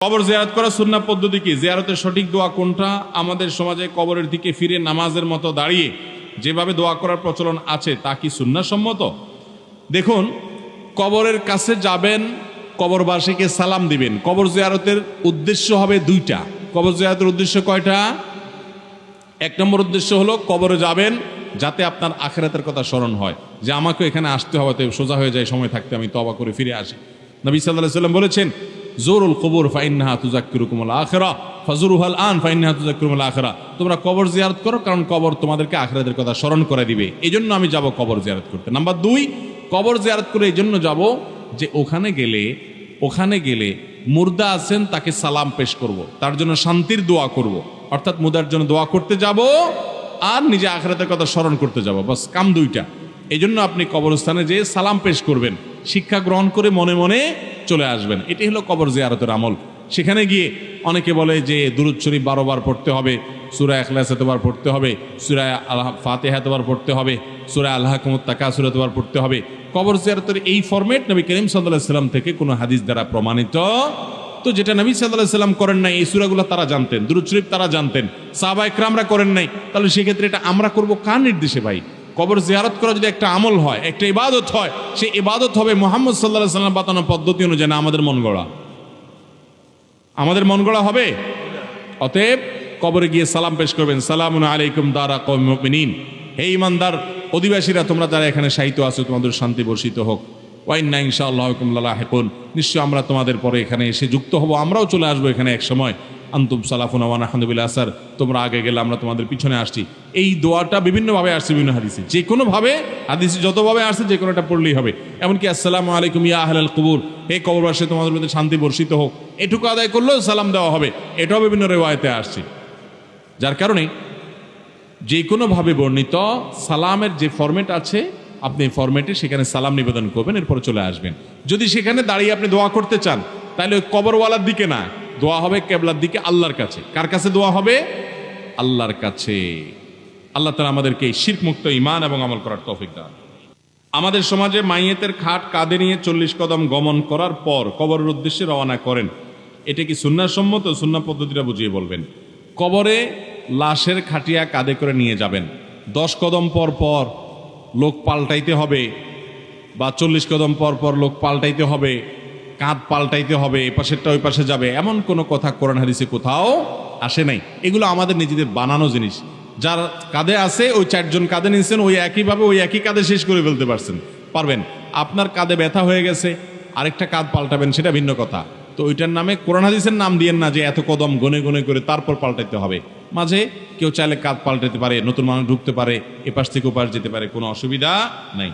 কবর জিয়ারত করা সুন্নাহ পদ্ধতি কি? জিয়ারতের সঠিক দোয়া কোনটা? আমাদের সমাজে কবরের দিকে ফিরে নামাজের মতো দাঁড়িয়ে যেভাবে দোয়া করার প্রচলন আছে তা কি সুন্নাহ সম্মত? দেখুন, কবরের কাছে যাবেন, কবরবাসীকে সালাম দিবেন। কবর জিয়ারতের উদ্দেশ্য হবে দুইটা। কবর জিয়ারতের উদ্দেশ্য কয়টা? এক নম্বর উদ্দেশ্য হলো কবরে যাবেন যাতে আপনার আখিরাতের কথা স্মরণ হয়, যে আমাকে এখানে আসতে হবে, তো সোজা হয়ে যায় সময় থাকতে আমি তওবা করে ফিরে আসি। নবী সাল্লাল্লাহু আলাইহি ওয়াসাল্লাম বলেছেন, জোরুল কবর ফাইন্নাহা তুযাক্কিরুকুমুল আখিরাহ ফাজুরুহাল আন ফাইন্নাহা তুযাক্কিরুকুমুল আখিরাহ। তোমরা কবর জিয়ারত করো, কারণ কবর তোমাদেরকে আখিরাতের কথা স্মরণ করে দিবে। এইজন্য আমি যাব কবর জিয়ারত করতে। নাম্বার 2, কবর জিয়ারত করে এইজন্য যাব যে ওখানে গেলে মুর্দা আছেন তাকে সালাম পেশ করব, তার জন্য শান্তির দোয়া করব। অর্থাৎ মুর্দার জন্য দোয়া করতে যাব আর নিজে আখিরাতের কথা স্মরণ করতে যাব, বাস কাম দুইটা। এই জন্য আপনি কবরস্থানে যেয়ে সালাম পেশ করবেন, শিক্ষা গ্রহণ করে মনে মনে চলে আসবেন। এটি হলো কবর জিয়ারতের আমল। সেখানে গিয়ে অনেকে বলে যে দুরূদ শরীফ 12 বার পড়তে হবে, সূরা ইখলাস এতবার পড়তে হবে, সূরা ফাতিহা এতবার পড়তে হবে, সূরা আলহাকুমুত তাকাসুর এতবার পড়তে হবে। কবর জিয়ারতের এই ফরম্যাট নবী করিম সাল্লাল্লাহু আলাইহি ওয়াসাল্লাম থেকে কোনো হাদিস দ্বারা প্রমাণিত। তো যেটা নবী সাল্লাল্লাহু আলাইহি ওয়াসাল্লাম করেন নাই, এই সূরাগুলো তারা জানতেন, দুরূদ শরীফ তারা জানতেন, সাহাবা ইকরামরা করেন নাই, তাহলে সেক্ষেত্রে এটা আমরা করব কার নির্দেশে ভাই? কবর জিয়ারত করা যদি একটা আমল হয়, একটা ইবাদত হয়, সেই ইবাদত হবে মুহাম্মদ সাল্লাল্লাহু আলাইহি ওয়াসাল্লাম বাতানো পদ্ধতি অনুযায়ী, না আমাদের মন গড়া। আমাদের মন গড়া হবে? অতএব কবরে গিয়ে সালাম পেশ করবেন, সালামুন আলাইকুম দারা কওমিল মুমিনিন, হে ঈমানদার অধিবাসীরা, তোমরা যারা এখানে শায়িত আছো তোমাদের শান্তি বর্ষিত হোক। ওয়া ইন্না ইনশাআল্লাহু বিকুম লালাহিকুন, নিশ্চয় আমরা তোমাদের পরে এখানে এসে যুক্ত হব, আমরাও চলে আসবো এখানে এক সময়। আনতুম সালাফুনা ওয়া নাহনু বিল আসার, তোমরা আগে গেলে আমরা তোমাদের পিছনে আসছি। এই দোয়াটা বিভিন্নভাবে আসছে, বিভিন্ন হাদিসে, যে কোনোভাবে হাদিসে যতভাবে আসছে যে কোনোটা পড়লেই হবে। এমনকি আসসালামু আলাইকুম ইয়া আহলাল কুবুর, হে কবরবাসী তোমাদের মধ্যে শান্তি বর্ষিত হোক, এটুকু আদায় করলেও সালাম দেওয়া হবে। এটাও বিভিন্ন রিওয়ায়াতে আসছে। যার কারণে যে কোনোভাবে বর্ণিত সালামের যে ফরম্যাট আছে, আপনি ফরম্যাটে সেখানে সালাম নিবেদন করবেন, এরপরে চলে আসবেন। যদি সেখানে দাঁড়িয়ে আপনি দোয়া করতে চান, তাহলে ওই কবরওয়ালার দিকে না, দোয়া হবে কেবলার দিকে, আল্লাহর কাছে। কার কাছে দোয়া হবে? আল্লাহর কাছে। আল্লাহ তাআলা আমাদেরকে শিরক মুক্ত ঈমান এবং আমল করার তৌফিক দান। আমাদের সমাজে মাইয়েতের খাট কাঁধে নিয়ে 40 কদম গমন করার পর কবরের উদ্দেশ্যে রওনা করেন, এটা কি সুন্নাহ সম্মত? সুন্নাহ পদ্ধতিটা বুঝিয়ে বলবেন। কবরে লাশের খাটিয়া কাঁধে করে নিয়ে যাবেন, 10 কদম পর পর লোক পাল্টাইতে হবে, বা 40 কদম পর পর লোক পাল্টাইতে হবে, কাঁধ পাল্টাইতে হবে, এ পাশেরটা ওই পাশে যাবে, এমন কোনো কথা কোরআন হাদিসে কোথাও আসে নাই। এগুলো আমাদের নিজেদের বানানো জিনিস। যার কাঁধে আছে ওই 4 জন কাঁধে নিয়েছেন, ওই একইভাবে ওই একই কাঁধে শেষ করে ফেলতে পারবেন। আপনার কাঁধে ব্যথা হয়ে গেছে, আরেকটা কাঁধ পাল্টাবেন, সেটা ভিন্ন কথা। তো ওইটার নামে কোরআন হাদিসের নাম দিয়েন না যে এত কদম গনে গনে করে তারপর পাল্টাইতে হবে। মাঝে কেউ চাইলে কাঁধ পাল্টাতে পারে, নতুন মানুষ ঢুকতে পারে, এপাশ থেকে ওপাশ যেতে পারে, কোনো অসুবিধা নাই।